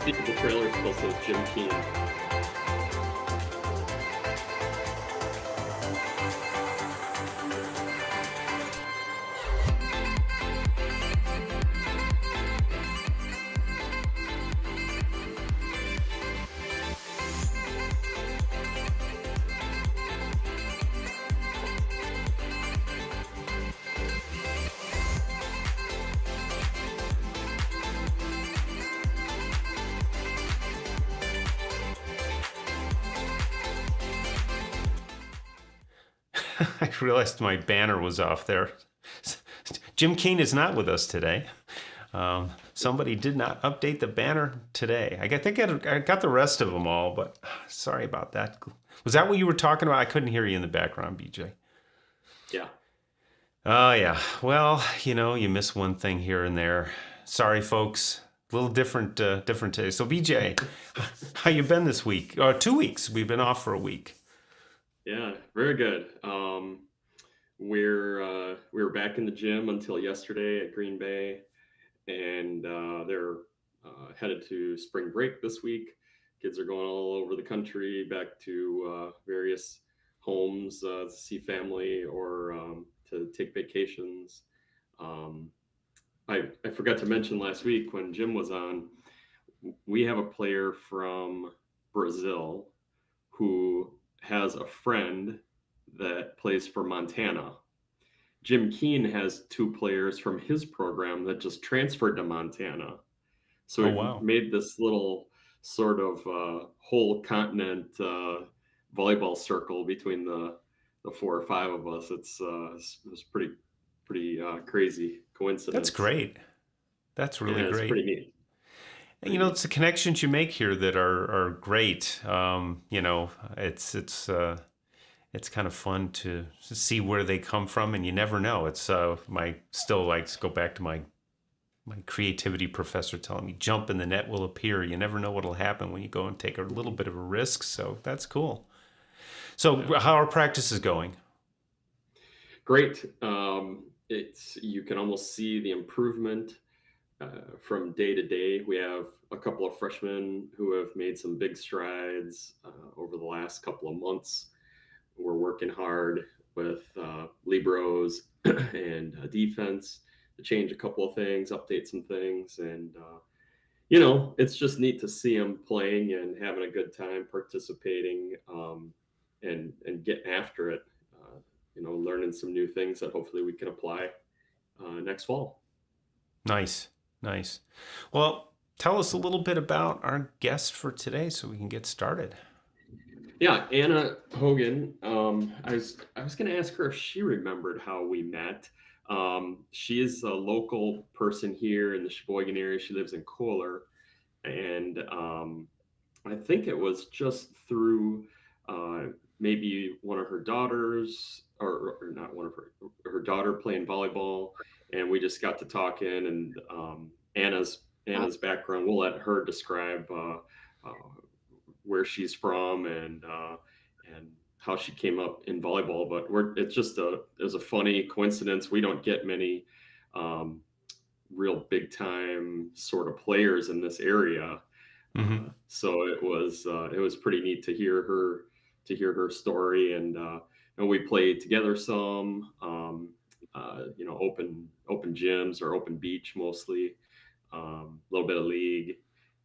The trailer still says Jim Keen. I realized my banner was off there. Jim Keen is not with us today. Somebody did not update the banner today. I think I got the rest of them all, but sorry about that. Was that what you were talking about? I couldn't hear you in the background, BJ. Yeah. Oh, yeah. Well, you miss one thing here and there. Sorry, folks. A little different today. So, BJ, how you been this week? 2 weeks. We've been off for a week. Yeah, very good. We were back in the gym until yesterday at Green Bay, and they're headed to spring break this week. Kids are going all over the country, back to various homes to see family or to take vacations. Um, I forgot to mention last week when Jim was on, we have a player from Brazil who has a friend that plays for Montana. Jim Keen has two players from his program that just transferred to Montana. So Oh, we've wow. made this little sort of whole continent volleyball circle between the four or five of us. It's pretty crazy coincidence. That's great. That's really Yeah, it's great. pretty neat. It's the connections you make here that are great. It's kind of fun to see where they come from, and you never know. It's still likes to go back to my creativity professor telling me jump and the net will appear. You never know what'll happen when you go and take a little bit of a risk. So that's cool. So how are practices going? Great. You can almost see the improvement from day to day. We have a couple of freshmen who have made some big strides over the last couple of months. We're working hard with libros and defense to change a couple of things, update some things, and it's just neat to see them playing and having a good time participating, and getting after it. Learning some new things that hopefully we can apply next fall. Nice. Well, tell us a little bit about our guest for today so we can get started. Yeah, Anna Hogan. I was going to ask her if she remembered how we met. She is a local person here in the Sheboygan area. She lives in Kohler, and I think it was just through maybe one of her daughters, or not one of her daughter playing volleyball, and we just got to talking. And Anna's background, we'll let her describe where she's from and how she came up in volleyball. But it's a funny coincidence. We don't get many real big time sort of players in this area. Mm-hmm. So it was pretty neat to hear her story, and we played together some, open gyms or open beach mostly, a little bit of league,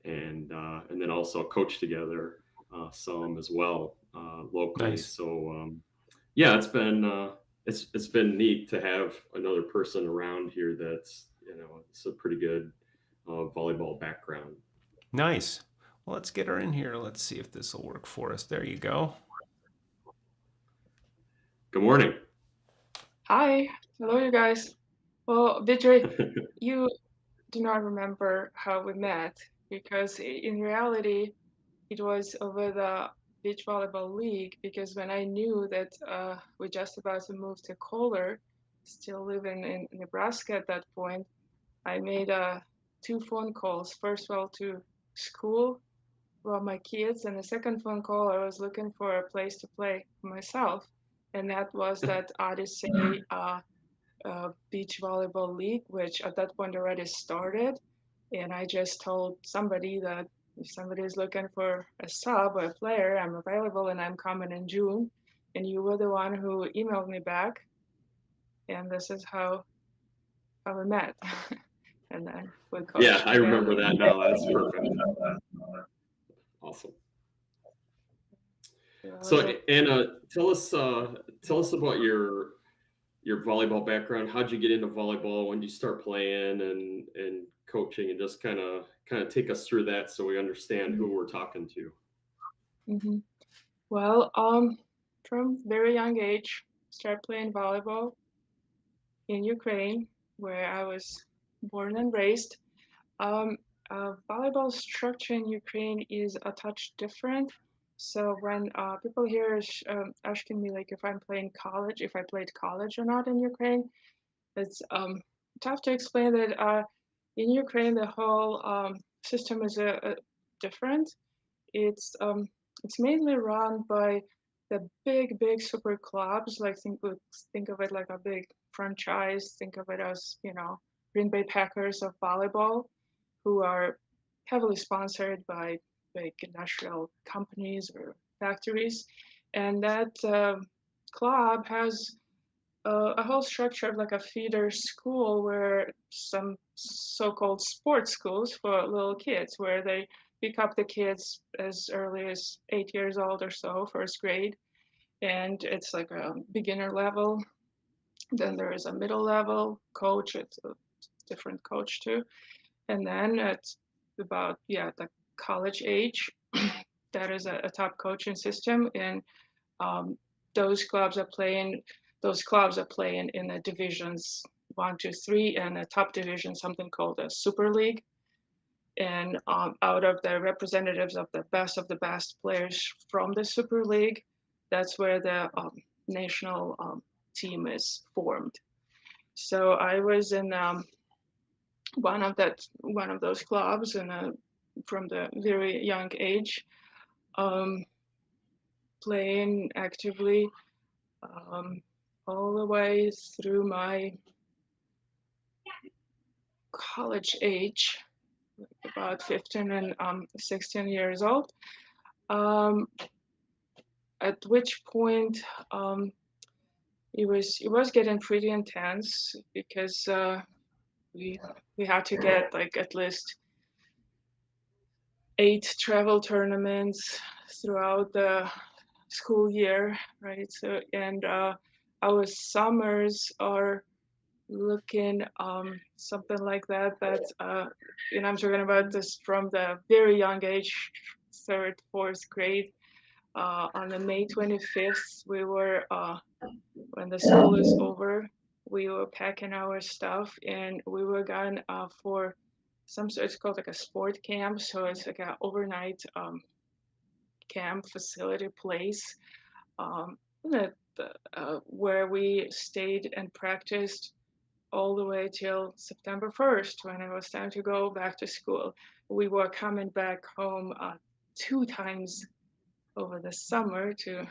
and then also coach together some as well locally. Nice. So yeah, it's been neat to have another person around here that's it's a pretty good volleyball background. Nice. Well, let's get her in here. Let's see if this will work for us. There you go. Good morning. Hi, hello, you guys. Well, Vijay, you do not remember how we met because in reality, it was over the beach volleyball league. Because when I knew that we're just about to move to Kohler, still living in Nebraska at that point, I made two phone calls. First of all, to school about my kids, and the second phone call, I was looking for a place to play for myself, and that was that Odyssey beach volleyball league, which at that point already started. And I just told somebody that if somebody is looking for a sub or a player, I'm available and I'm coming in June. And you were the one who emailed me back, and this is how we met. And then we Yeah, coached I remember together. that now. That's perfect. Awesome. It was So a Anna, tell us about your volleyball background. How'd you get into volleyball? When did you start playing and coaching? And just kind of take us through that so we understand who we're talking to. mhm. Well, from very young age, started playing volleyball in Ukraine, where I was born and raised. Um, Volleyball structure in Ukraine is a touch different. So when people here is asking me like if I'm playing college, if I played college or not in Ukraine, it's tough to explain that in Ukraine the whole system is different. It's mainly run by the big super clubs. Like think of it like a big franchise. Think of it as Green Bay Packers of volleyball, who are heavily sponsored by big industrial companies or factories, and that club has a whole structure of like a feeder school where some so-called sports schools for little kids where they pick up the kids as early as 8 years old or so, first grade, and it's like a beginner level. Then there is a middle level coach, it's a different coach too, and then at about the college age, that is a top coaching system, and um, those clubs are playing. Those clubs are playing in the divisions 1, 2, 3, and a top division, something called a Super League. And out of the representatives of the best players from the Super League, that's where the national team is formed. So I was in one of those clubs, and from the very young age, um, playing actively um, all the way through my college age, like about 15 and 16 years old. Um, at which point it was getting pretty intense because we we had to get like at least 8 travel tournaments throughout the school year, right? So and our summers are looking something like that. And I'm talking about this from the very young age, third, fourth grade. On the May 25th, we were when the school is over, we were packing our stuff and we were going for some sort. It's called like a sport camp, so it's like an overnight camp facility place um, that, where we stayed and practiced all the way till September 1st when it was time to go back to school. We were coming back home 2 times over the summer to,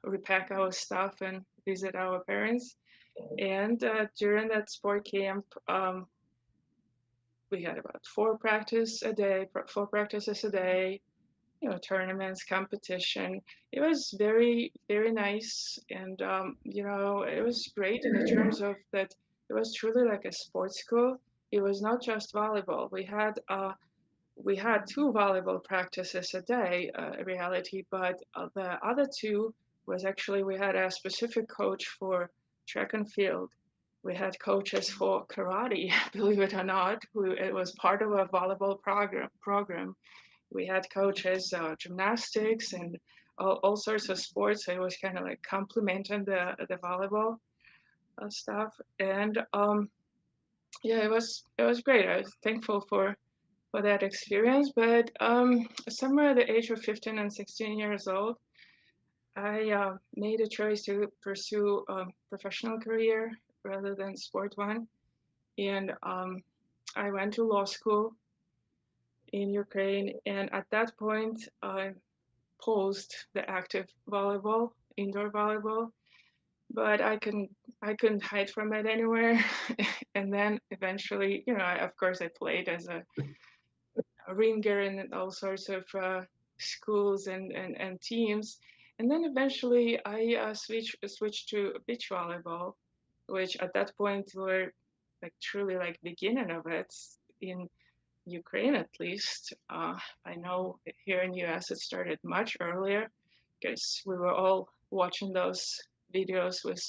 repack our stuff and visit our parents. And during that sport camp, we had about 4 practices a day, tournaments, competition. It was very, very nice. And, it was great in the terms of that it was truly like a sports school. It was not just volleyball. We had 2 volleyball practices a day, reality, but the other 2 was actually we had a specific coach for track and field. We had coaches for karate, believe it or not, who it was part of a volleyball program. We had coaches, gymnastics and all sorts of sports. So it was kind of like complementing the volleyball stuff. And yeah, it was great. I was thankful for that experience. But somewhere at the age of 15 and 16 years old, I made a choice to pursue a professional career rather than sport one. And I went to law school in Ukraine. And at that point, I paused the active volleyball, indoor volleyball, but I couldn't hide from it anywhere. And then eventually, of course, I played as a ringer in all sorts of schools and teams. And then eventually I switched to beach volleyball, which at that point were like truly like beginning of it in Ukraine at least. I know here in US it started much earlier because we were all watching those videos with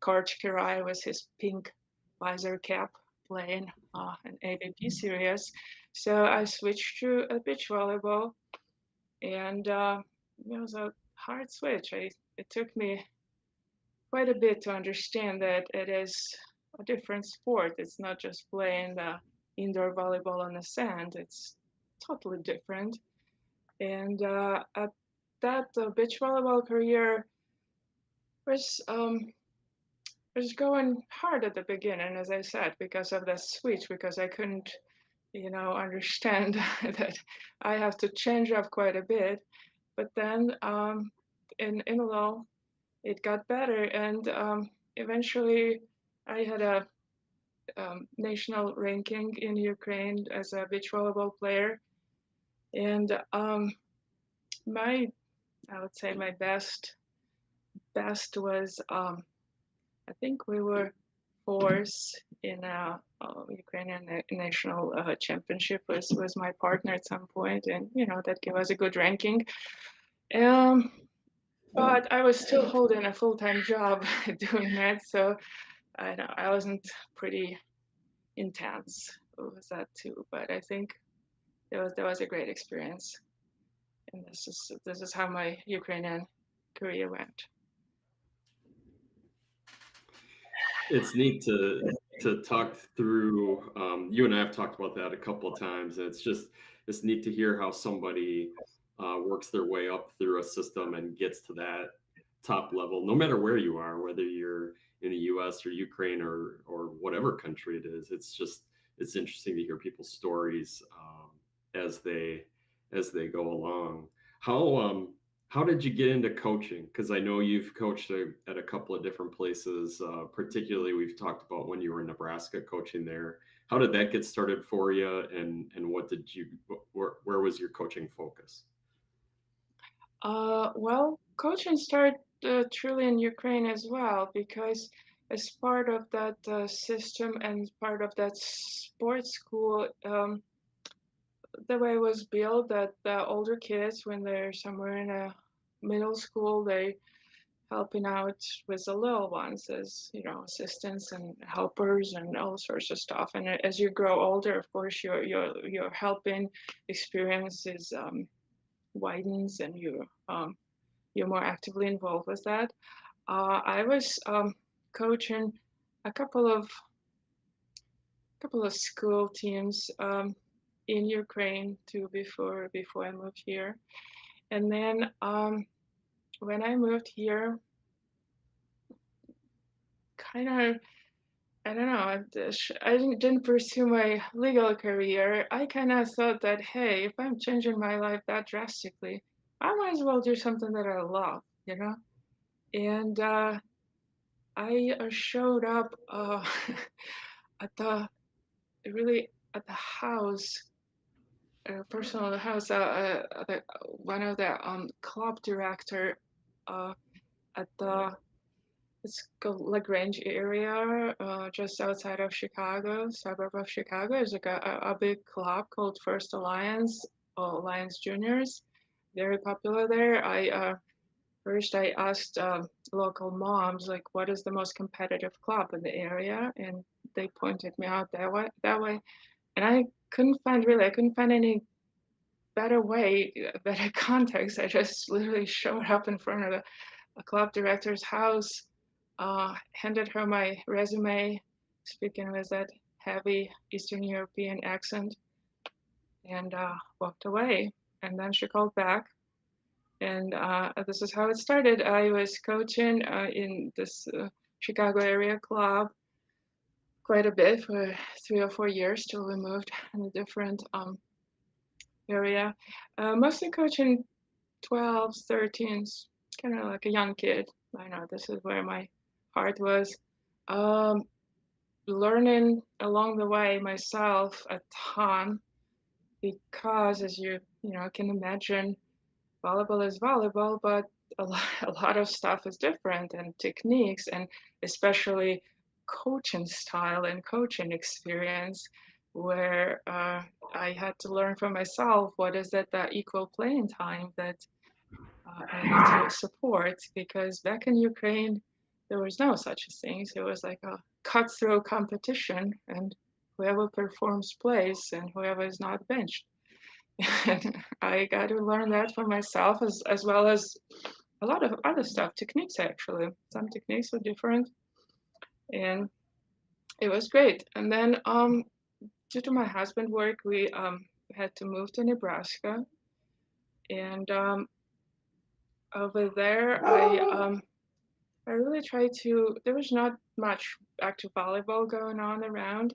Coach Kirai with his pink visor cap playing an AVP series. So I switched to a beach volleyball, and it was a hard switch. It took me quite a bit to understand that it is a different sport. It's not just playing the indoor volleyball on the sand. It's totally different. And at that beach volleyball career was going hard at the beginning, as I said, because of the switch, because I couldn't, understand that I have to change up quite a bit. But then in a while, it got better, and eventually I had a national ranking in Ukraine as a beach volleyball player, and my I would say my best was I think we were fourth in a Ukrainian national championship was my partner at some point, and that gave us a good ranking. Um, but I was still holding a full-time job doing that, so I know I wasn't pretty intense with that too. But I think that was a great experience, and this is how my Ukrainian career went. It's neat to talk through. You and I have talked about that a couple of times, and it's neat to hear how somebody works their way up through a system and gets to that top level, no matter where you are, whether you're in the U.S. or Ukraine or whatever country it is. It's interesting to hear people's stories as they as they go along. How did you get into coaching? Because I know you've coached at a couple of different places. Particularly, we've talked about when you were in Nebraska coaching there. How did that get started for you? And what did you? Where was your coaching focus? Well, coaching started truly in Ukraine as well, because as part of that system and part of that sports school, the way it was built that the older kids, when they're somewhere in a middle school, they helping out with the little ones as assistants and helpers and all sorts of stuff. And as you grow older, of course, your helping experience is widens, and you're more actively involved with that. I was coaching a couple of school teams in Ukraine too before I moved here, and then when I moved here, kind of I don't know. I didn't pursue my legal career. I kind of thought that, hey, if I'm changing my life that drastically, I might as well do something that I love. And I showed up at the really at the house, personal house, one of the club director uh, at the it's called Lagrange area, just outside of Chicago, suburb of Chicago. There's like a big club called First Alliance, or Alliance Juniors. Very popular there. First I asked local moms like, what is the most competitive club in the area, and they pointed me out that way, and I couldn't find any better way, better context. I just literally showed up in front of a club director's house, handed her my resume, speaking with that heavy Eastern European accent, and walked away. And then she called back, and this is how it started. I was coaching in this Chicago area club quite a bit for 3 or 4 years till we moved in a different area. Mostly coaching 12s, 13s, kind of like a young kid. I know this is where my heart was. Um, Learning along the way myself a ton. because as you can imagine, volleyball is volleyball, but a lot of stuff is different and techniques and especially coaching style and coaching experience where I had to learn for myself what is that the equal playing time that I need to support because back in Ukraine there was no such a thing. So it was like a cutthroat competition and whoever performs plays and whoever is not benched. And I got to learn that for myself as well as a lot of other stuff, techniques actually. Some techniques were different and it was great. And then due to my husband work, we had to move to Nebraska. And over there, I really tried to, there was not much active volleyball going on around.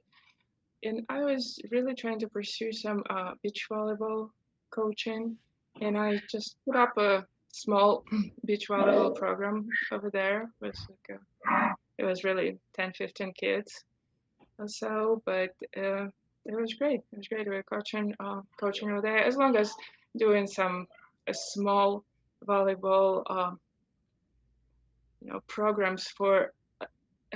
And I was really trying to pursue some beach volleyball coaching. And I just put up a small beach volleyball program over there. It was really 10, 15 kids or so, but it was great. It was great. We were coaching over there, as long as doing some a small volleyball, programs for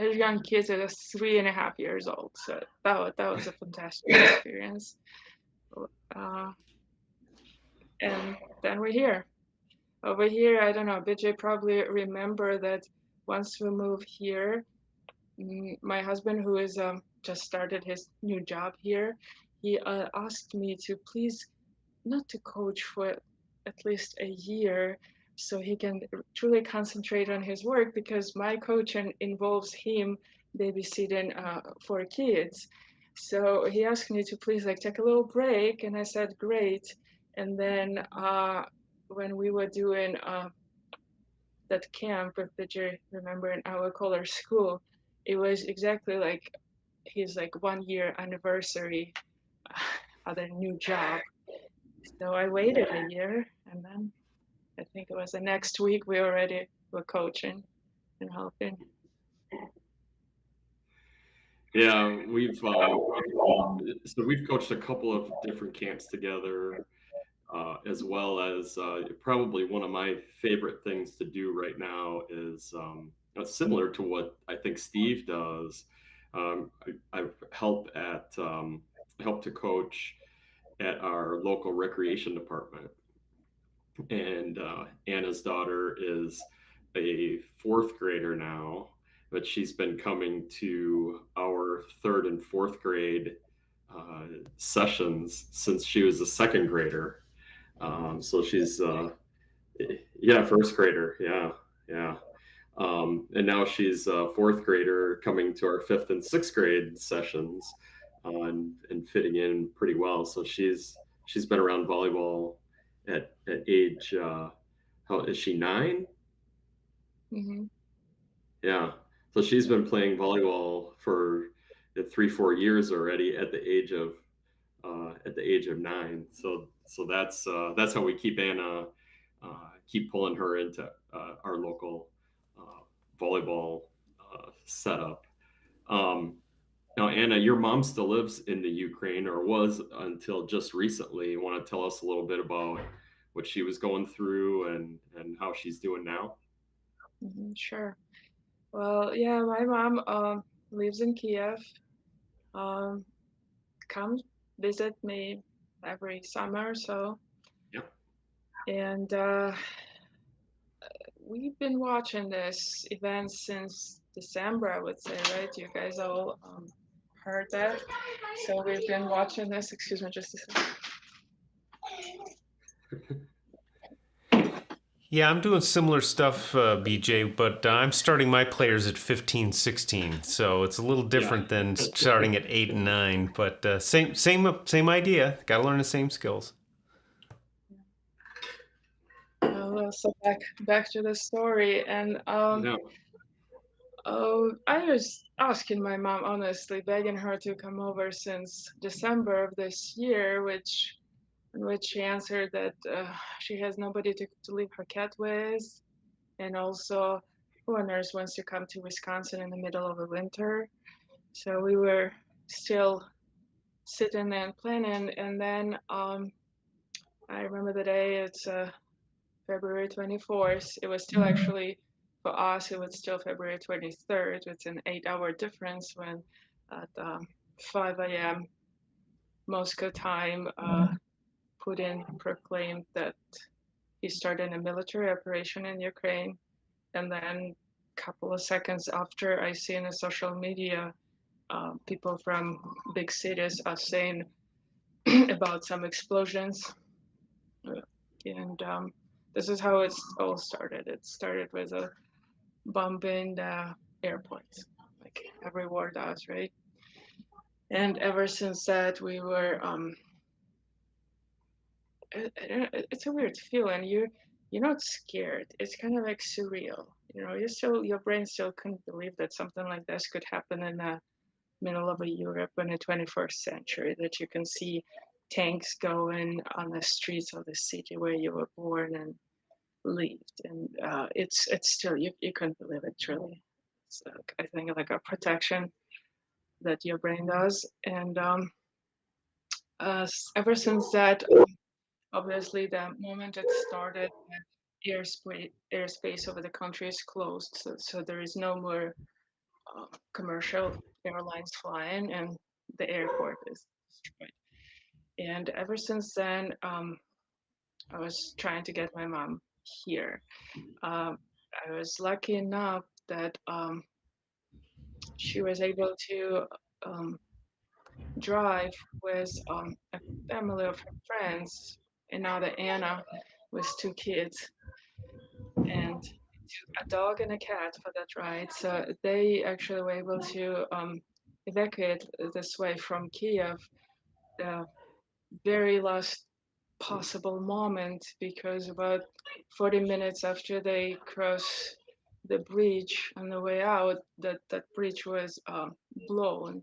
young kids that are 3.5 years old. So that was a fantastic experience. Uh, and then we're here. Over here, I don't know, BJ probably remember that once we moved here, my husband, who is just started his new job here, he asked me to please not to coach for at least a year so he can truly concentrate on his work because my coaching involves him babysitting for kids. So he asked me to please like take a little break and I said great. And then when we were doing that camp with Bridger, remember in our Kohler school, it was exactly like his like 1 year anniversary of their new job. So I waited a year and then I think it was the next week we already were coaching and helping. Yeah, we've coached a couple of different camps together, as well as probably one of my favorite things to do right now is similar to what I think Steve does. I've helped to coach at our local recreation department, and Anna's daughter is a fourth grader now, but she's been coming to our third and fourth grade sessions since she was a second grader. So she's yeah, first grader, yeah. And now she's a fourth grader coming to our fifth and sixth grade sessions, and fitting in pretty well. So she's been around volleyball at age how is she 9? Hmm. Yeah. So she's been playing volleyball for 3 4 years already at the age of 9. So that's how we keep Anna keep pulling her into our local volleyball setup. Um, Now, Anna, your mom still lives in the Ukraine, or was until just recently. You want to tell us a little bit about what she was going through and how she's doing now? Sure. Well, yeah, my mom lives in Kiev. Um, Comes visit me every summer or so. Yeah. And we've been watching this event since December, I would say, right? You guys all heard that. So we've been watching this. Excuse me, just a second. Yeah, I'm doing similar stuff, BJ, but I'm starting my players at 15, 16, so it's a little different than starting at 8 and 9, but same idea. Got to learn the same skills. So back to the story, and Yeah. I was asking my mom honestly, begging her to come over since December of this year, in which she answered that she has nobody to leave her cat with, and also who on earth wants to come to Wisconsin in the middle of the winter. So we were still sitting and planning, and then I remember the day. It's February 24th. It was still actually for us. It was still February 23rd. It's an 8-hour difference when at 5 a.m. Moscow time, Putin proclaimed that he started a military operation in Ukraine. And then a couple of seconds after, I see in the social media people from big cities are saying about some explosions. And this is how it all started. It started with a bombing the airports, like every war does, right? And ever since that, we were it's a weird feeling. You're not scared. It's kind of like surreal. Your brain still couldn't believe that something like this could happen in the middle of a Europe in the 21st century. That you can see tanks going on the streets of the city where you were born and lived, and it's still you couldn't believe it. Truly, it's I think like a protection that your brain does, and ever since that. Obviously, the moment it started, airspace over the country is closed, so there is no more commercial airlines flying, and the airport is destroyed. And ever since then, I was trying to get my mom here. Um, I was lucky enough that she was able to drive with a family of her friends, another Anna with 2 kids, and a dog and a cat for that ride. So they actually were able to evacuate this way from Kiev the very last possible moment, because about 40 minutes after they crossed the bridge on the way out, that bridge was blown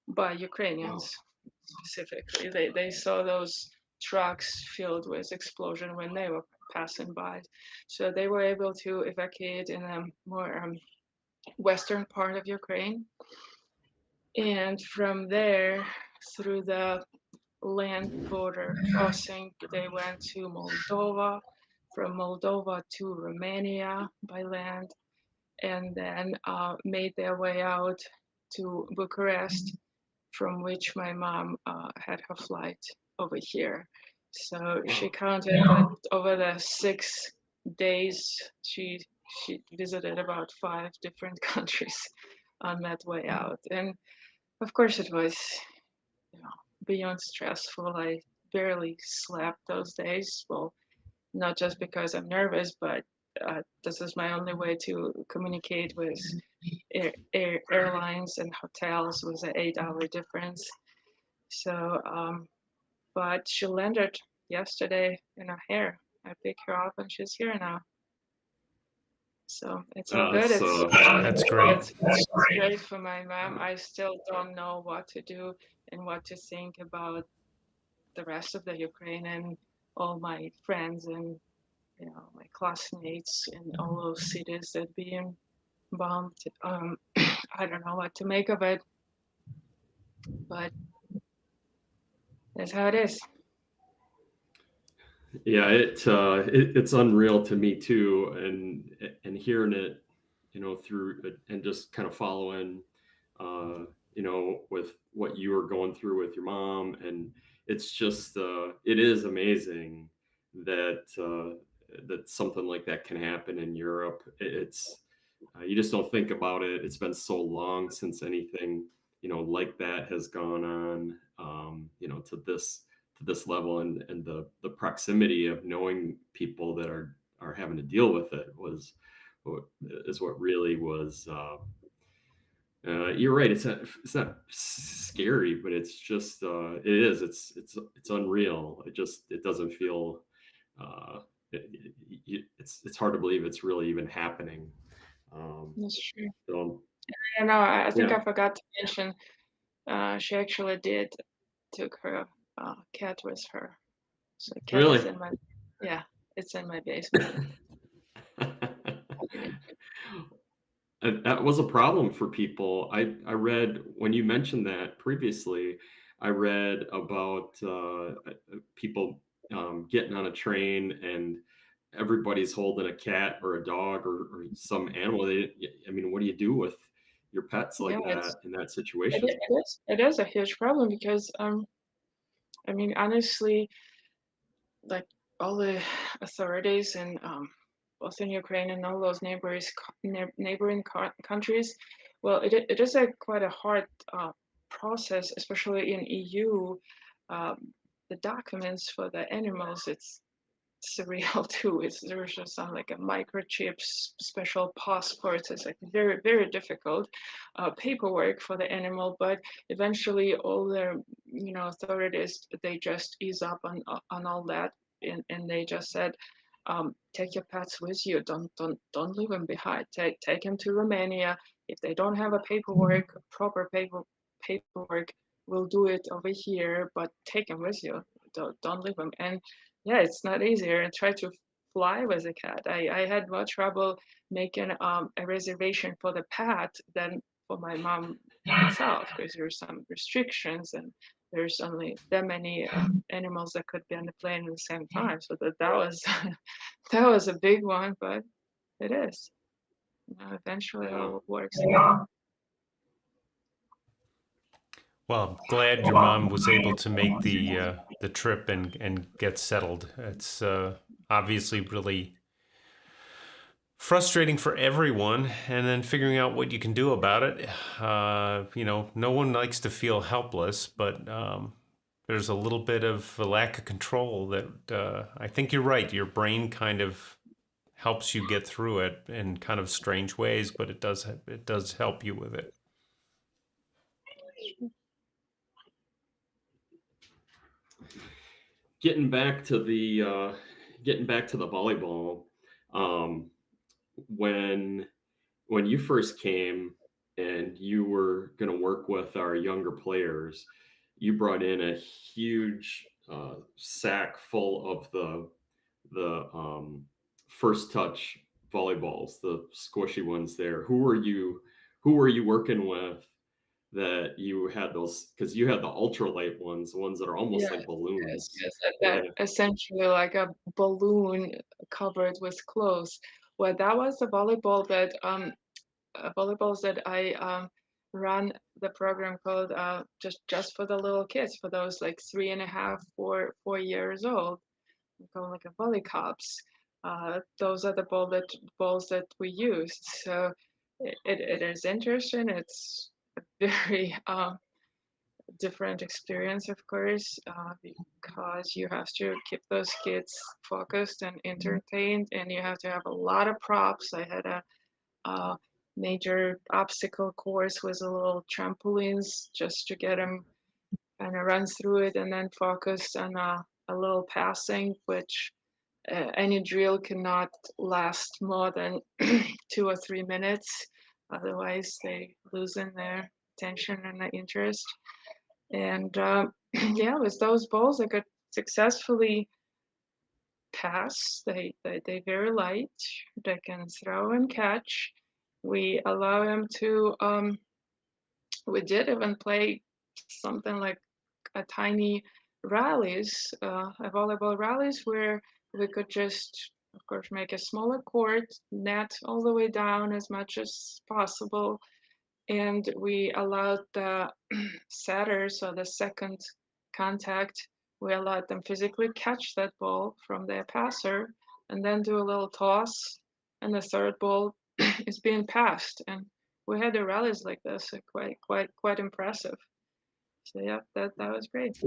by Wow. Ukrainians specifically. They saw those trucks filled with explosion when they were passing by. So they were able to evacuate in a more western part of Ukraine. And from there, through the land border crossing, they went to Moldova, from Moldova to Romania by land, and then made their way out to Bucharest, from which my mom had her flight over here. So she Wow. counted that over the 6 days, she visited about 5 different countries on that way out. And of course, it was, you know, beyond stressful. I barely slept those days. Well, not just because I'm nervous, but this is my only way to communicate with airlines and hotels with an 8-hour difference. So, but she landed yesterday in O'Hare. I picked her up and she's here now. So it's all good. It's That's great. It's great for my mom. I still don't know what to do and what to think about the rest of the Ukraine and all my friends and my classmates in all those cities that being bombed. I don't know what to make of it, but that's how it is. yeah, it's unreal to me too, and hearing it, through and just kind of following, with what you were going through with your mom, and it's just it is amazing that that something like that can happen in Europe. It's you just don't think about it. It's been so long since anything like that has gone on, to this level, and the proximity of knowing people that are having to deal with it is what really was. You're right. It's not scary, but it's just it is. It's unreal. It doesn't feel. Uh, it's hard to believe it's really even happening. That's true. So I know. I think yeah, I forgot to mention. She actually did took her cat with her. So cat is really. in my yeah, it's in my basement. That was a problem for people. I read when you mentioned that previously. I read about people getting on a train and everybody's holding a cat or a dog or some animal. I mean, what do you do with your pets Yeah, like it's that in that situation? it is a huge problem because I mean honestly, like all the authorities in both in Ukraine and all those neighboring countries, well, it is a quite a hard process, especially in EU. Um, the documents for the animals, it's surreal too. There's just some like a microchips, special passports. It's like very difficult paperwork for the animal, but eventually all the authorities they just ease up on all that, and they just said, take your pets with you. Don't leave them behind. Take them to Romania. If they don't have a proper paperwork, we'll do it over here. But take them with you. Don't leave them. And yeah, it's not easier. And try to fly with a cat. I had more trouble making a reservation for the pet than for my mom itself because there's some restrictions and there's only that many animals that could be on the plane at the same time. So that was that was a big one, but it is. Eventually it Yeah. all works. Well, I'm glad your mom was able to make the trip and get settled. It's obviously really frustrating for everyone, and then figuring out what you can do about it. No one likes to feel helpless, but there's a little bit of a lack of control that I think you're right. Your brain kind of helps you get through it in kind of strange ways, but it does help you with it. Getting back to the volleyball, um, when you first came and you were going to work with our younger players, you brought in a huge sack full of the first touch volleyballs, the squishy ones. There, who were you working with that you had those? Because you had the ultralight ones, the ones that are almost Yeah, like balloons. yes, Yeah. that essentially like a balloon covered with clothes. Well, that was the volleyballs that I ran the program called just for the little kids, for those like 3.5, 4 years old. We call like a volley cups. Those are the balls that we used. So it is interesting. It's a very different experience, of course, because you have to keep those kids focused and entertained, and you have to have a lot of props. I had a major obstacle course with a little trampolines just to get them kind of run through it, and then focus on a little passing, which any drill cannot last more than 2 or 3 minutes. Otherwise, they loosen their attention and their interest. And yeah, with those balls, I could successfully pass. They very light. They can throw and catch. We allow them to. We did even play something like a tiny rallies, a volleyball rallies, where we could just, of course, make a smaller court, net all the way down as much as possible, and we allowed the setters, so the second contact, we allowed them physically catch that ball from their passer and then do a little toss, and the third ball is being passed. And we had the rallies like this, so quite impressive. So yeah, that was great.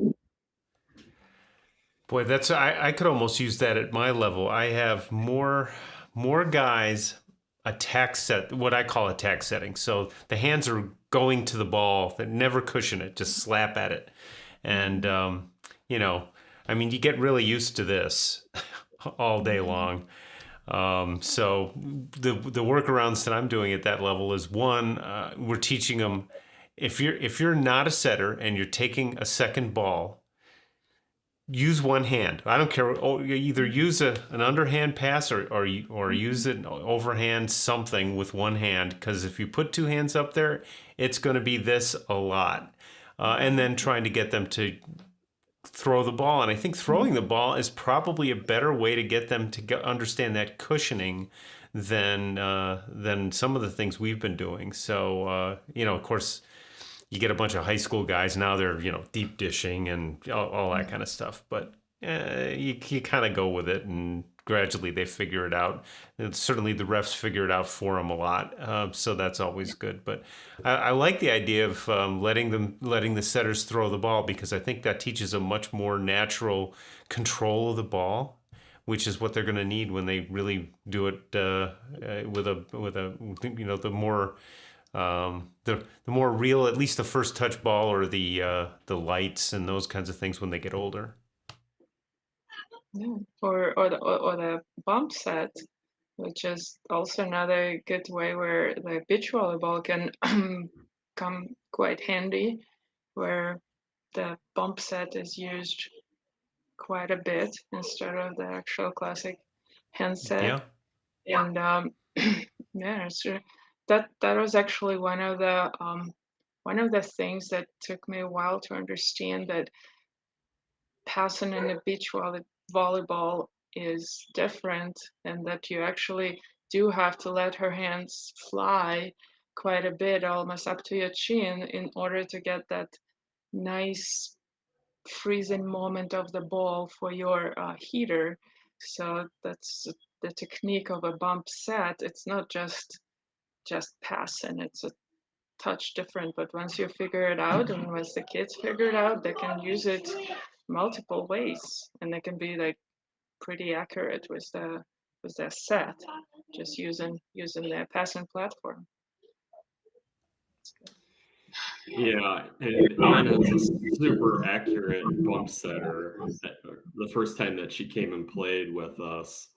Boy, I could almost use that at my level. I have more guys what I call attack setting. So the hands are going to the ball, that never cushion it, just slap at it. And I mean, you get really used to this all day long. So the workarounds that I'm doing at that level is, one, we're teaching them, if you're not a setter and you're taking a second ball, use one hand. I don't care. You either use an underhand pass or use an overhand something with one hand, because if you put two hands up there, it's going to be this a lot. and then trying to get them to throw the ball. And I think throwing the ball is probably a better way to get them to understand that cushioning than some of the things we've been doing. So, of course, you get a bunch of high school guys now, they're, deep dishing and all that kind of stuff. But you kind of go with it, and gradually they figure it out. And certainly the refs figure it out for them a lot, so that's always good. But I like the idea of letting the setters throw the ball, because I think that teaches a much more natural control of the ball, which is what they're going to need when they really do it with the more the more real, at least the first touch ball, or the lights and those kinds of things when they get older. Yeah. Or the bump set, which is also another good way where the beach volleyball can come quite handy, where the bump set is used quite a bit instead of the actual classic handset. Yeah. And yeah, so that was actually one of the things that took me a while to understand, that passing in the beach volleyball is different, and that you actually do have to let her hands fly quite a bit, almost up to your chin, in order to get that nice freezing moment of the ball for your heater. So that's the technique of a bump set. It's not just passing, it's a touch different, but once you figure it out, and once the kids figure it out, they can use it multiple ways, and they can be like pretty accurate with the set, just using their passing platform. Yeah, and Anna's a super accurate bump setter. The first time that she came and played with us,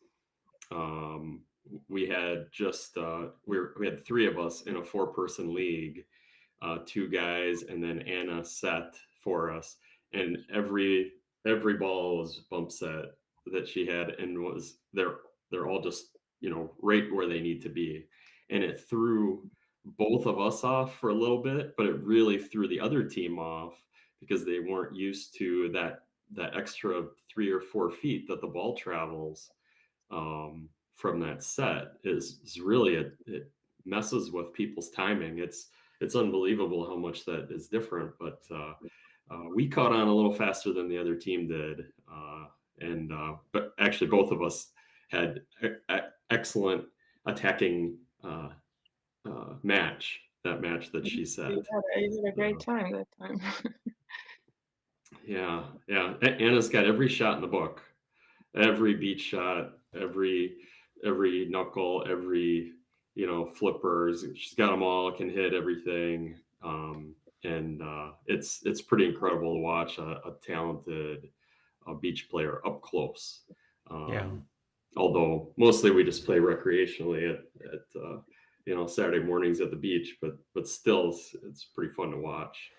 we had just we had three of us in a 4-person league, 2 guys, and then Anna set for us, and every ball was bump set that she had, and they're all just right where they need to be, and it threw both of us off for a little bit, but it really threw the other team off, because they weren't used to that extra 3 or 4 feet that the ball travels from that set. Is really it messes with people's timing. It's unbelievable how much that is different, but we caught on a little faster than the other team did, but actually both of us had excellent attacking match that she set. You had a great time that time. Yeah. Anna's got every shot in the book, every beach shot, every knuckle, every flippers. She's got them all. Can hit everything, and it's pretty incredible to watch a talented beach player up close. Yeah. Although mostly we just play recreationally at Saturday mornings at the beach, but still it's pretty fun to watch.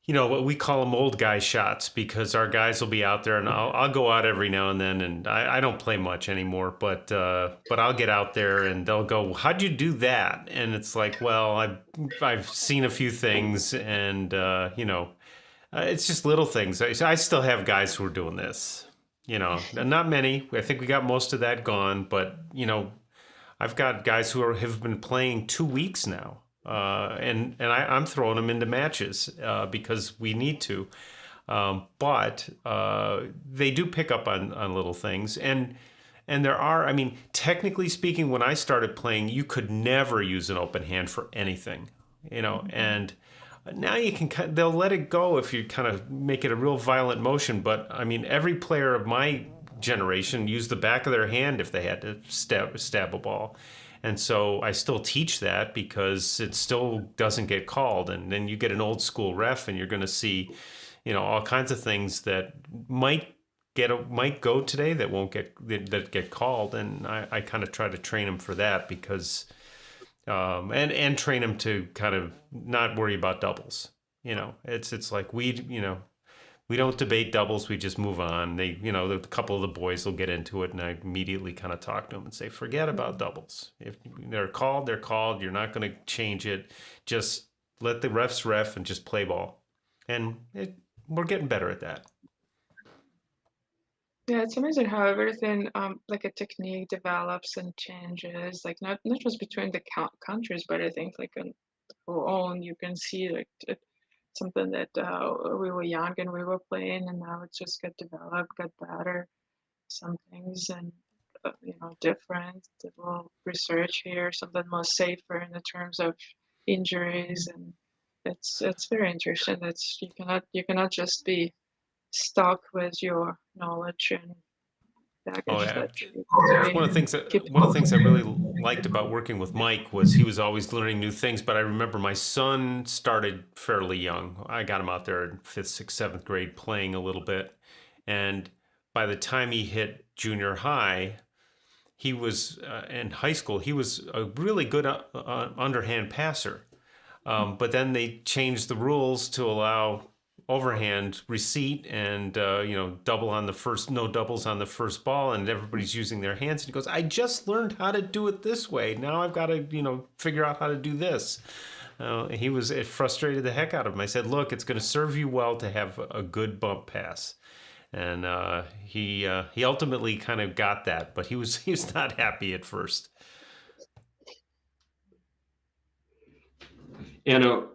What we call them old guy shots, because our guys will be out there, and I'll go out every now and then, and I don't play much anymore, but I'll get out there and they'll go, "How'd you do that?" And it's like, well, I've seen a few things, and it's just little things. I still have guys who are doing this, not many. I think we got most of that gone, but I've got guys who have been playing 2 weeks now. And I'm throwing them into matches because we need to, but they do pick up on little things, and there are. I mean, technically speaking, when I started playing, you could never use an open hand for anything, and now you can. They'll let it go if you kind of make it a real violent motion. But I mean, every player of my generation used the back of their hand if they had to stab a ball. And so I still teach that, because it still doesn't get called. And then you get an old school ref, and you're going to see, all kinds of things that might go today that won't get called. And I kind of try to train them for that, because and train them to kind of not worry about doubles. It's like we don't debate doubles. We just move on. A couple of the boys will get into it, and I immediately kind of talk to them and say, forget about doubles. If they're called, they're called. You're not going to change it. Just let the refs ref and just play ball. and we're getting better at that. Yeah, it's amazing how everything, like a technique develops and changes, like not just between the countries, but I think like in our own, you can see like something that we were young and we were playing, and now it just got developed, got better, some things, and different. A little research here, something more safer in the terms of injuries, and it's very interesting. That's you cannot just be stuck with your knowledge and Oh, baggage yeah. that you need to It's be keep. one of the things I really liked about working with Mike was he was always learning new things. But I remember my son started fairly young. I got him out there in fifth, sixth, seventh grade playing a little bit, and by the time he hit junior high, he was in high school. He was a really good underhand passer. But then they changed the rules to allow overhand receipt and double on the first, no doubles on the first ball, and everybody's using their hands. And he goes, I just learned how to do it this way. Now I've got to figure out how to do this. It frustrated the heck out of him. I said, look, it's going to serve you well to have a good bump pass. And he ultimately kind of got that, but he was not happy at first. Anna,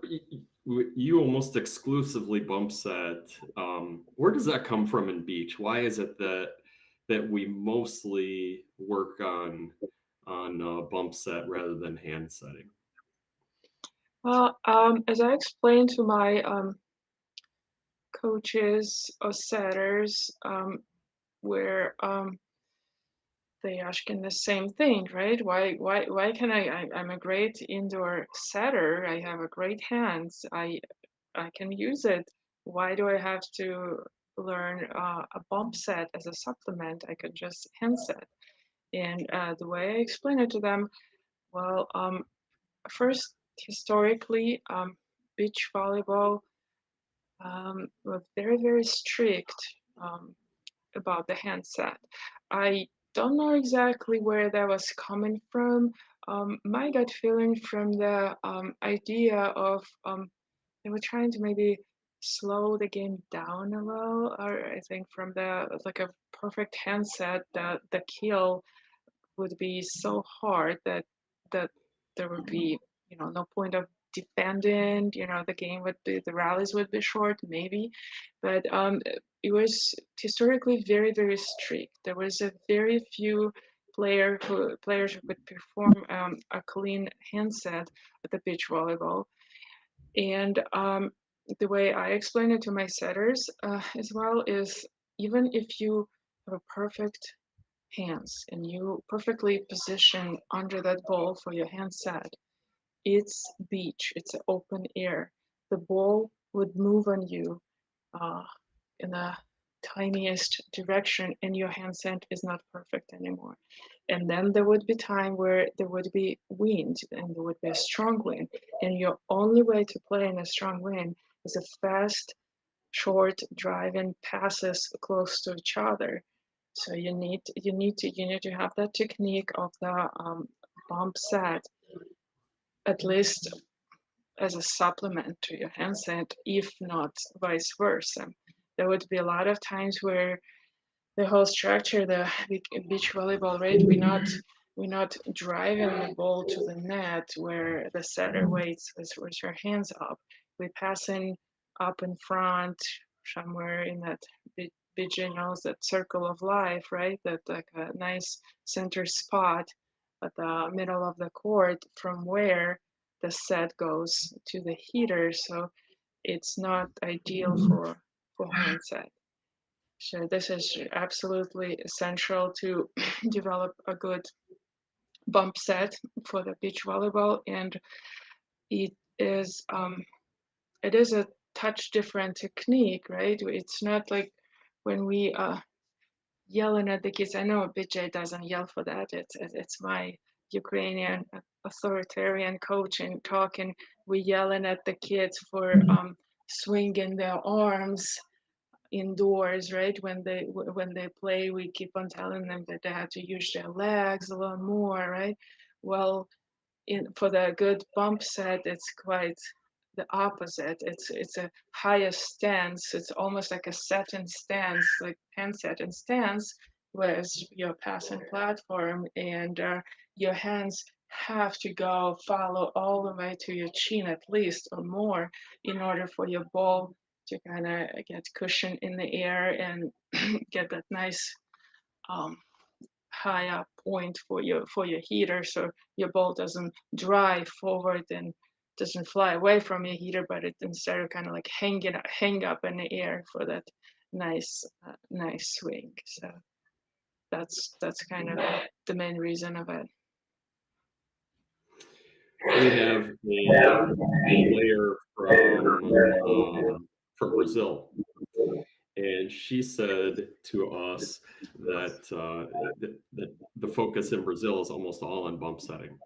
you almost exclusively bump set. Where does that come from in beach? Why is it that we mostly work on bump set rather than hand setting? Well, as I explained to my coaches or setters, where they asking the same thing, right? Why can I'm a great indoor setter. I have a great hands. I can use it. Why do I have to learn a bump set as a supplement? I could just hand set. And the way I explain it to them, well, first, historically, beach volleyball was very strict um, about the handset. I don't know exactly where that was coming from. My gut feeling from the idea of they were trying to maybe slow the game down a little, or I think from the like a perfect handset, the kill would be so hard that there would be no point of defending. The game would be the rallies would be short maybe, but it was historically very strict. There was a very few players who could perform a clean handset at the beach volleyball. And the way I explain it to my setters as well is, even if you have a perfect hands and you perfectly position under that ball for your handset, it's beach, it's open air. The ball would move on you uh, in the tiniest direction, and your handset is not perfect anymore. And then there would be time where there would be wind, and there would be a strong wind, and your only way to play in a strong wind is a fast, short driving passes close to each other. So you need to have that technique of the bump set, at least as a supplement to your handset, if not vice versa. There would be a lot of times where the whole structure, the beach volleyball, right? We're not driving the ball to the net where the setter waits with her hands up. We're passing up in front, somewhere in that beach, that circle of life, right? That like a nice center spot at the middle of the court from where the set goes to the heater. So it's not ideal for handset. So this is absolutely essential to develop a good bump set for the beach volleyball, and it is um, it is a touch different technique, right? It's not like when we yelling at the kids. I know BJ doesn't yell for that. It's my Ukrainian authoritarian coaching talking. We yelling at the kids for swinging their arms indoors, right? When they play, we keep on telling them that they have to use their legs a little more, right? Well, for the good bump set, it's quite the opposite. It's a higher stance. It's almost like a satin stance, like handset and stance, whereas your passing platform, and your hands have to go follow all the way to your chin at least or more in order for your ball to kind of get cushion in the air and get that nice um, high up point for your heater, so your ball doesn't drive forward and doesn't fly away from your heater, but it instead of kind of like hang up in the air for that nice swing. So that's kind of the main reason of it. We have a player from Brazil, and she said to us that, that the focus in Brazil is almost all on bump setting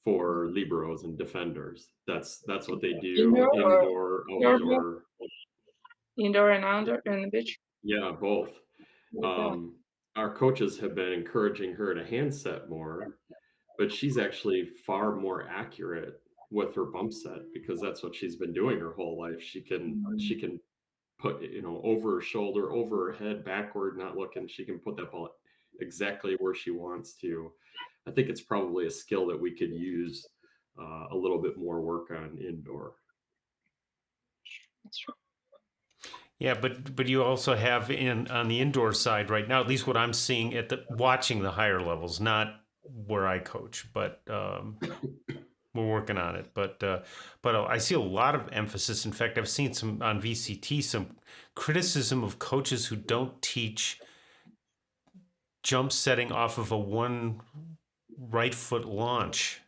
for liberos and defenders. That's what they do, Indoor or indoor, outdoor? outdoor. Indoor and outdoor and the beach? Yeah, both. Yeah. Our coaches have been encouraging her to handset more, but she's actually far more accurate with her bump set because that's what she's been doing her whole life. She can put, over her shoulder, over her head, backward, not looking. She can put that ball exactly where she wants to. I think it's probably a skill that we could use a little bit more work on indoor. That's true. Yeah, but you also have on the indoor side right now, at least what I'm seeing at watching the higher levels, not where I coach, but we're working on it. But I see a lot of emphasis. In fact, I've seen some on VCT some criticism of coaches who don't teach jump setting off of a one right foot launch,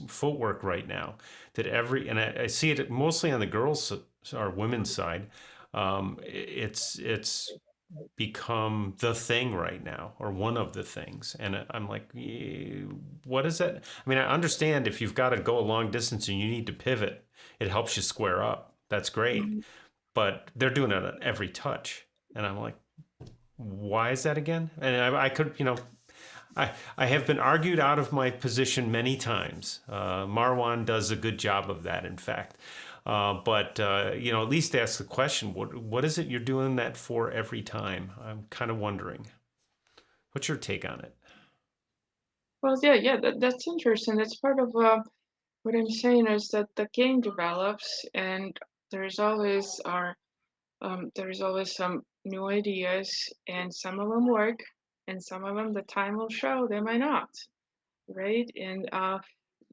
footwork right now. And I see it mostly on the girls or women's side. It's become the thing right now, or one of the things. And I'm like, what is it? I mean, I understand if you've got to go a long distance and you need to pivot, it helps you square up. That's great. Mm-hmm. But they're doing it on every touch. And I'm like, why is that again? And I could, I have been argued out of my position many times. Marwan does a good job of that, in fact. But at least ask the question, what is it you're doing that for every time? I'm kind of wondering. What's your take on it? Well, yeah, that's interesting. That's part of what I'm saying is that the game develops, and there's always some new ideas, and some of them work, and some of them the time will show they might not, right? And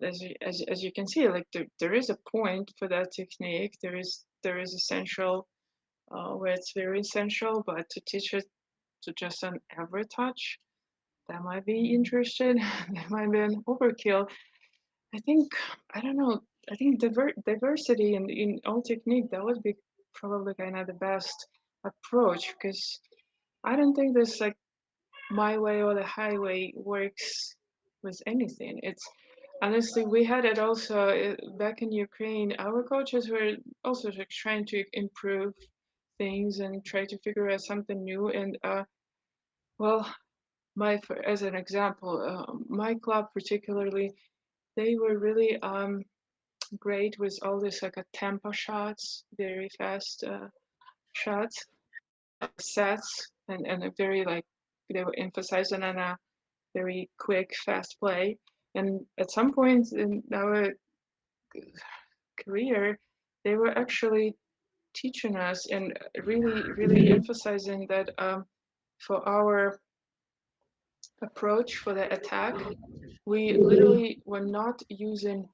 as you can see, like there is a point for that technique. There is essential where it's very essential, but to teach it to just an every touch, that might be interesting. That might be an overkill. I don't know. I think diversity in all technique, that would be probably kind of the best approach, because I don't think this like my way or the highway works with anything. It's honestly, we had it also back in Ukraine. Our coaches were also like trying to improve things and try to figure out something new. And well, as an example, my club particularly, they were really great with all this like a tempo shots, very fast shots, sets, and a very like they were emphasizing on a very quick, fast play. And at some point in our career, they were actually teaching us and really emphasizing that for our approach for the attack, we literally were not using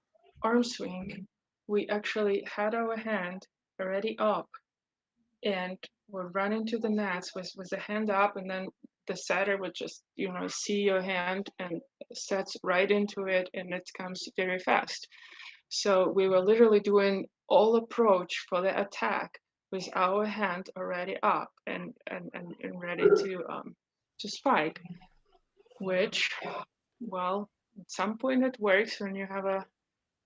arm swing. We actually had our hand already up and we're running to the nets with the hand up, and then the setter would just see your hand and sets right into it, and it comes very fast. So we were literally doing all approach for the attack with our hand already up and ready to spike, which, well, at some point it works when you have a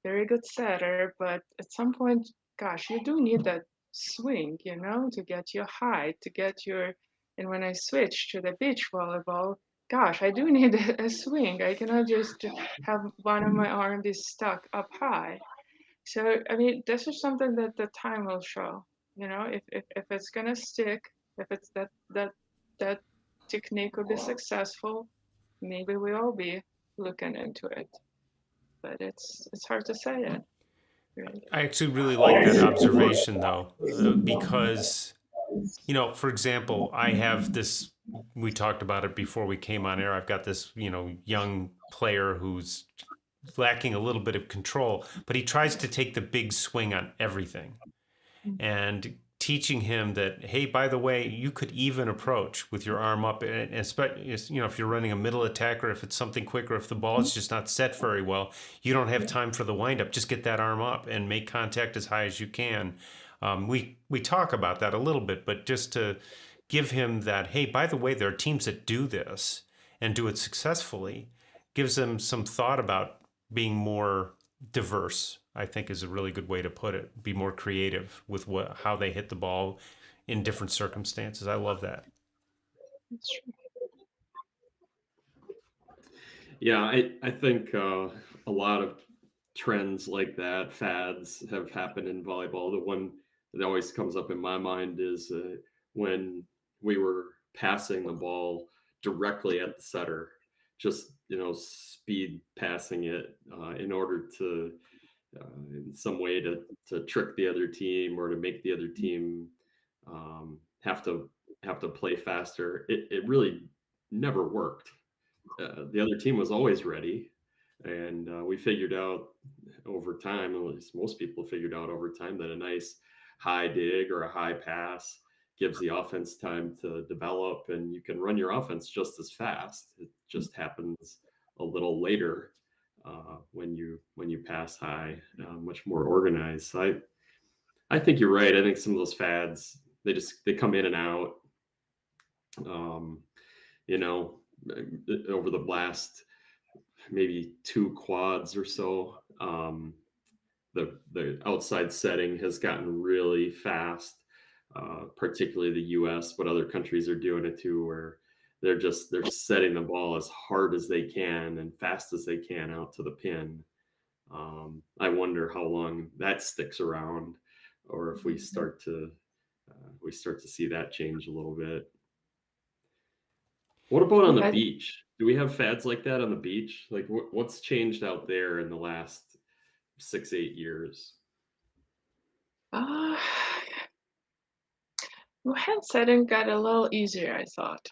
very good setter, but at some point, gosh, you do need that swing, to get your height, to get your. And when I switch to the beach volleyball, gosh, I do need a swing. I cannot just have one of my arm be stuck up high. So I mean, this is something that the time will show. You know, if it's gonna stick, if it's that technique will be successful, maybe we'll be looking into it. But it's hard to say it, right? I actually really like that observation, though, because, for example, I have this, we talked about it before we came on air. I've got this, young player who's lacking a little bit of control, but he tries to take the big swing on everything. And teaching him that, hey, by the way, you could even approach with your arm up, and especially, if you're running a middle attack, or if it's something quick, or if the ball is just not set very well, you don't have time for the windup. Just get that arm up and make contact as high as you can. We talk about that a little bit, but just to give him that, hey, by the way, there are teams that do this and do it successfully, gives them some thought about being more diverse, I think, is a really good way to put it. Be more creative with how they hit the ball in different circumstances. I love that. That's true. Yeah, I think a lot of trends like that, fads, have happened in volleyball. The one that always comes up in my mind is when we were passing the ball directly at the setter, just speed passing it in order to in some way to trick the other team, or to make the other team have to play faster. It really never worked. The other team was always ready, and we figured out over time, at least most people figured out over time, that a nice high dig or a high pass gives the offense time to develop, and you can run your offense just as fast. It just happens a little later when you pass high, much more organized. So I think you're right. I think some of those fads, they come in and out. Um, you know, over the last maybe two quads or so, the outside setting has gotten really fast, particularly the U.S., but other countries are doing it too, where they're setting the ball as hard as they can and fast as they can out to the pin. I wonder how long that sticks around, or if we start to see that change a little bit. What about on the Yeah. beach? Do we have fads like that on the beach? Like, what's changed out there in the last 6, 8 years? Uh, well, hand setting got a little easier, I thought.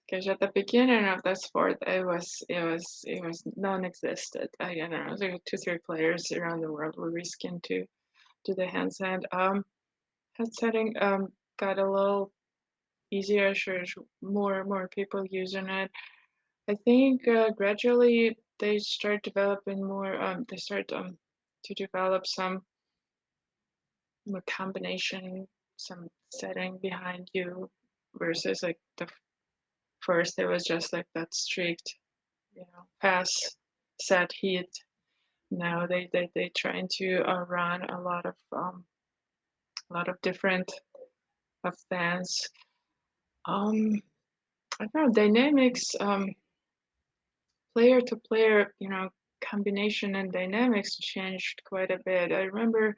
Because at the beginning of the sport, it was non-existent. I don't know, there were two, three players around the world were risking to do the handstand. Hand setting got a little easier. Sure, more people using it. I think gradually they start developing more. They start to develop some more combination, some setting behind you, versus like the first it was just like that strict, pass, set, hit. Now they trying to run a lot of different fans. Um, I don't know, dynamics, player to player, combination and dynamics changed quite a bit. I remember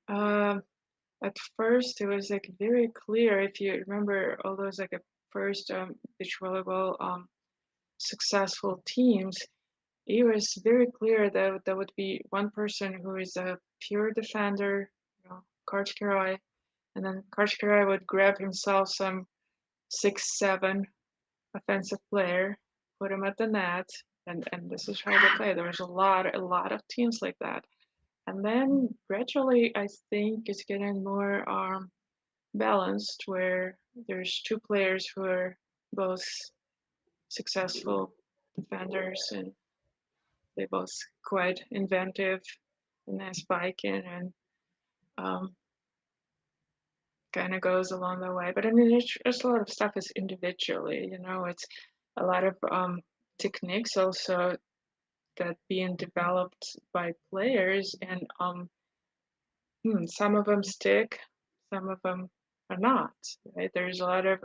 at first it was like very clear, if you remember all those like first beach volleyball successful teams. It was very clear that there would be one person who is a pure defender, Karchkarai, and then Karchkarai would grab himself some 6'7" offensive player, put him at the net, and this is how they play. There was a lot of teams like that. And then gradually, I think it's getting more balanced, where there's two players who are both successful defenders, and they both quite inventive and nice spiking, and um, kind of goes along the way. But I mean, there's a lot of stuff is individually, it's a lot of techniques also that being developed by players, and some of them stick, some of them are not. Right? There's a lot of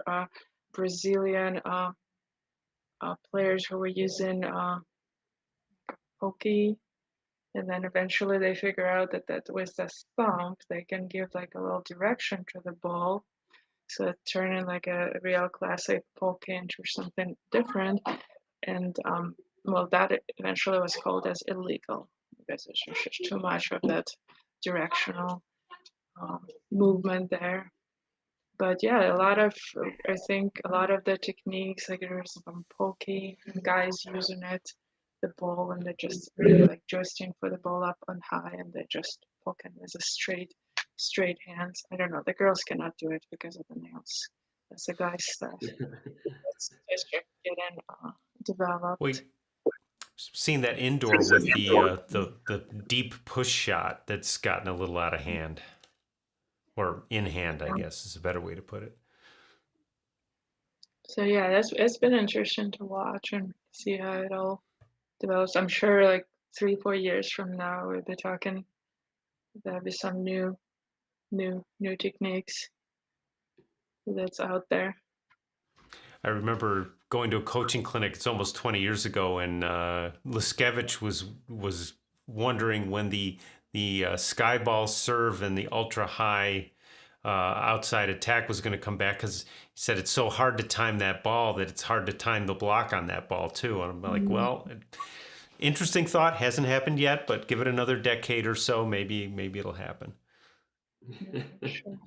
Brazilian players who were using hokey And then eventually they figure out that with the thumb, they can give like a little direction to the ball. So it turned in like a real classic pole pinch or something different. And well, that eventually was called as illegal because it's just too much of that directional movement there. But yeah, I think a lot of the techniques, like there's some pokey, guys using it, the ball, and they're just really like joisting for the ball up on high, and they're just poking as a straight hands. I don't know, the girls cannot do it because of the nails. That's the guys' stuff. That's just getting developed. We seen that indoor with the deep push shot that's gotten a little out of hand, or in hand, I guess is a better way to put it. So yeah, it's been interesting to watch and see how it all develops. I'm sure like 3-4 years from now we'll be talking. There'll be some new techniques that's out there. I remember going to a coaching clinic. It's almost 20 years ago, and Liskevich was wondering when the sky ball serve and the ultra high outside attack was going to come back, because he said it's so hard to time that ball that it's hard to time the block on that ball too. And I'm like, well, interesting thought. Hasn't happened yet, but give it another decade or so, maybe it'll happen. Yeah, sure.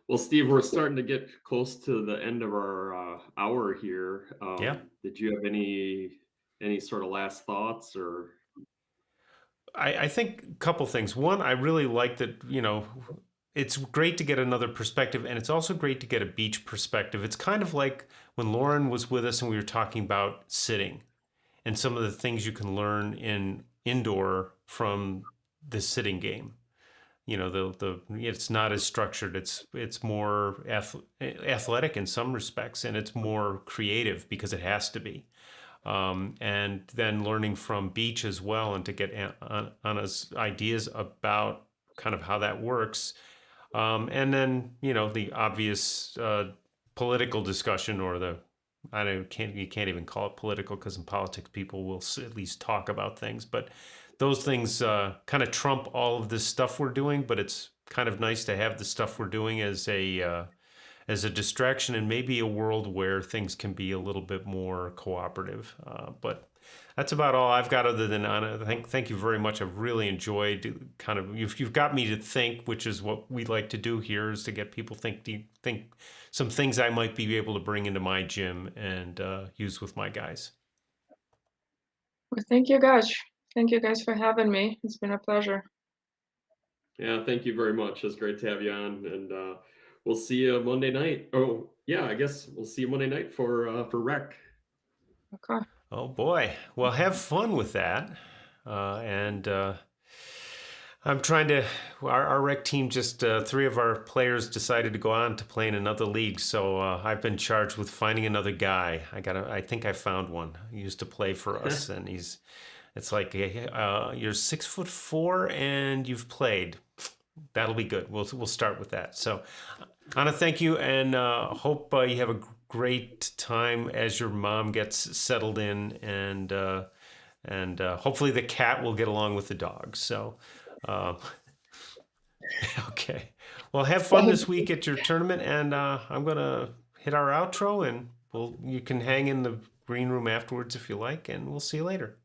Well, Steve, we're starting to get close to the end of our hour here. Yeah. Did you have any sort of last thoughts or? I think a couple things. One, I really like that, it's great to get another perspective, and it's also great to get a beach perspective. It's kind of like when Lauren was with us and we were talking about sitting and some of the things you can learn in indoor from the sitting game. It's not as structured. It's more athletic in some respects, and it's more creative because it has to be. And then learning from beach as well, and to get Anna's ideas about kind of how that works. And then, the obvious political discussion, or you can't even call it political, because in politics people will at least talk about things, but those things kind of trump all of this stuff we're doing. But it's kind of nice to have the stuff we're doing as a distraction, and maybe a world where things can be a little bit more cooperative. But that's about all I've got, other than Anna. Thank you very much. I've really enjoyed you've got me to think, which is what we like to do here, is to get people think some things I might be able to bring into my gym and use with my guys. Well, thank you guys. Thank you guys for having me. It's been a pleasure. Yeah, thank you very much. It's great to have you on, and we'll see you Monday night. Oh, yeah, I guess we'll see you Monday night for Rec. Okay. Oh boy. Well, have fun with that. And I'm trying to. Our rec team, just 3 of our players decided to go on to play in another league. So I've been charged with finding another guy. I think I found one. He used to play for us, and it's like, you're 6'4" and you've played. That'll be good. We'll start with that. So, Anna, thank you, and hope you have a great time as your mom gets settled in, and hopefully the cat will get along with the dog. So, okay. Well, have fun this week at your tournament, and I'm gonna hit our outro, and you can hang in the green room afterwards if you like, and we'll see you later.